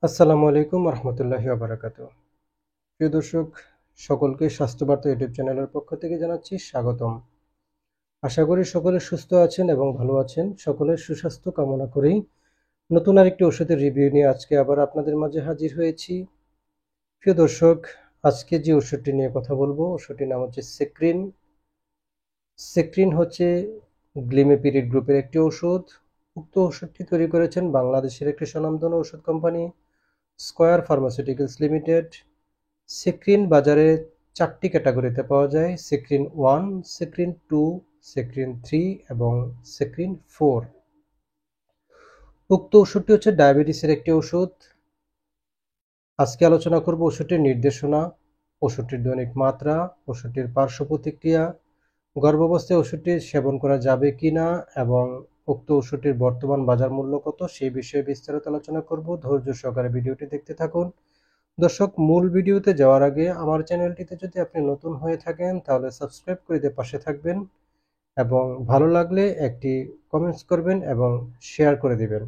আসসালামু আলাইকুম রহমতুল্লাহি ওয়াবারাকাতু। প্রিয় দর্শক, সকলকে স্বাস্থ্যবার্তা ইউটিউব চ্যানেলের পক্ষ থেকে জানাচ্ছি স্বাগতম। আশা করি সকলে সুস্থ আছেন এবং ভালো আছেন। সকলের সুস্বাস্থ্য কামনা করেই নতুন আরেকটি ওষুধের রিভিউ নিয়ে আজকে আবার আপনাদের মাঝে হাজির হয়েছি। প্রিয় দর্শক, আজকে যে ওষুধটি নিয়ে কথা বলবো, ওষুধটির নাম হচ্ছে সেক্রিন। সেক্রিন হচ্ছে গ্লিমেপিরিড গ্রুপের একটি ওষুধ। উক্ত ওষুধটি তৈরি করেছেন বাংলাদেশের একটি স্বনামধন্য ওষুধ কোম্পানি স্কয়ার ফার্মাসিউটিক্যালস লিমিটেড। সেক্রিন বাজারে 4টি ক্যাটাগরিতে পাওয়া যায়: সেক্রিন 1, সেক্রিন 2, সেক্রিন 3 এবং সেক্রিন 4। উক্ত ওষুধটি হচ্ছে ডায়াবেটিসের একটি ওষুধ। আজকে আলোচনা করব ওষুধটির নির্দেশনা, ওষুধটির দৈনিক মাত্রা, ওষুধটির পার্শ্ব প্রতিক্রিয়া, গর্ভাবস্থায় ওষুধটি সেবন করা যাবে কিনা এবং উক্ত ওষুধটির বর্তমান বাজার মূল্য কত সেই বিষয়ে বিস্তারিত আলোচনা করব। ধৈর্য সহকারে ভিডিওটি দেখতে থাকুন। দর্শক, মূল ভিডিওতে যাওয়ার আগে আমার চ্যানেলটিতে যদি আপনি নতুন হয়ে থাকেন তাহলে সাবস্ক্রাইব করে দিয়ে পাশে থাকবেন এবং ভালো লাগলে একটি কমেন্টস করবেন এবং শেয়ার করে দিবেন।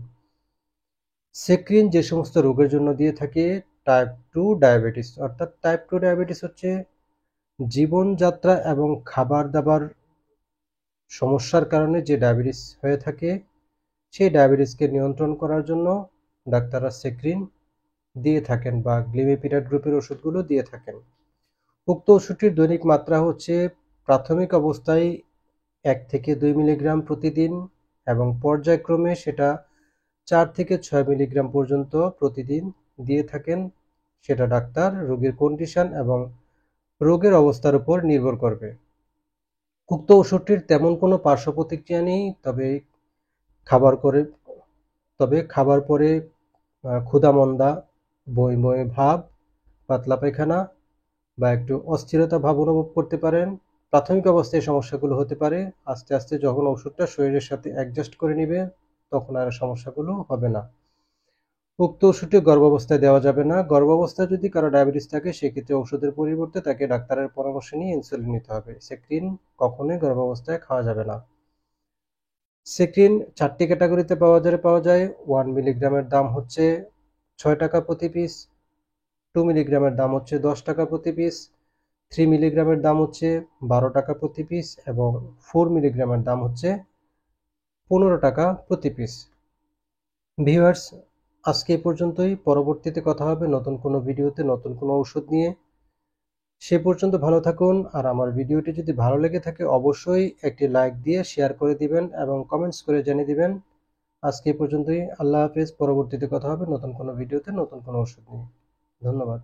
সেক্রিন যে সমস্ত রোগের জন্য দিয়ে থাকে, টাইপ 2 ডায়াবেটিস, অর্থাৎ টাইপ 2 ডায়াবেটিস হচ্ছে জীবনযাত্রা এবং খাবার দাবার সমস্যার কারণে যে ডায়াবেটিস হয়ে থাকে, সেই ডায়াবেটিসকে নিয়ন্ত্রণ করার জন্য ডাক্তাররা সেক্রিন দিয়ে থাকেন বা গ্লিমেপিরাড গ্রুপের ওষুধগুলো দিয়ে থাকেন। উক্ত ওষুধটির দৈনিক মাত্রা হচ্ছে প্রাথমিক অবস্থায় 1 থেকে 2 মিলিগ্রাম প্রতিদিন এবং পর্যায়ক্রমে সেটা 4 থেকে 6 মিলিগ্রাম পর্যন্ত প্রতিদিন দিয়ে থাকেন। সেটা ডাক্তার রোগীর কন্ডিশন এবং রোগের অবস্থার উপর নির্ভর করবে। উক্ত ওষুধটির তেমন কোনো পার্শ্ব প্রতিক্রিয়া নেই, খাবার পরে ক্ষুধা-মন্দা, বমি বমি ভাব, পাতলা পায়খানা বা একটু অস্থিরতা ভাব অনুভব করতে পারেন। প্রাথমিক অবস্থায় সমস্যাগুলো হতে পারে, আস্তে আস্তে যখন ওষুধটা শরীরের সাথে অ্যাডজাস্ট করে নিবে তখন আর সমস্যাগুলো হবে না। উক্ত ওষুধটি গর্ভাবস্থায় দেওয়া যাবে না। গর্ভাবস্থায় যদি কারো ডায়াবেটিস থাকে সেক্ষেত্রে ওষুধের পরিবর্তে তাকে ডাক্তারের পরামর্শ নিয়ে ইনসুলিন নিতে হবে। সেক্রিন কখনোই গর্ভাবস্থায় খাওয়া যাবে না। সেক্রিন 4টি ক্যাটাগরিতে পাওয়া যায়। 1 মিলিগ্রামের দাম হচ্ছে 6 টাকা প্রতি পিস, 2 মিলিগ্রামের দাম হচ্ছে 10 টাকা প্রতি পিস, 3 মিলিগ্রামের দাম হচ্ছে 12 টাকা প্রতি পিস এবং 4 মিলিগ্রামের দাম হচ্ছে 15 টাকা প্রতি পিস। ভিউয়ার্স, আজকে এই পর্যন্তই। পরবর্তীতে কথা হবে নতুন কোনো ভিডিওতে নতুন কোনো ওষুধ নিয়ে। সে পর্যন্ত ভালো থাকুন। আর আমার ভিডিওটি যদি ভালো লেগে থাকে অবশ্যই একটি লাইক দিয়ে শেয়ার করে দিবেন এবং কমেন্টস করে জানিয়ে দিবেন। আজকে এই পর্যন্তই। আল্লাহ হাফেজ। পরবর্তীতে কথা হবে নতুন কোনো ভিডিওতে নতুন কোনো ওষুধ নিয়ে। ধন্যবাদ।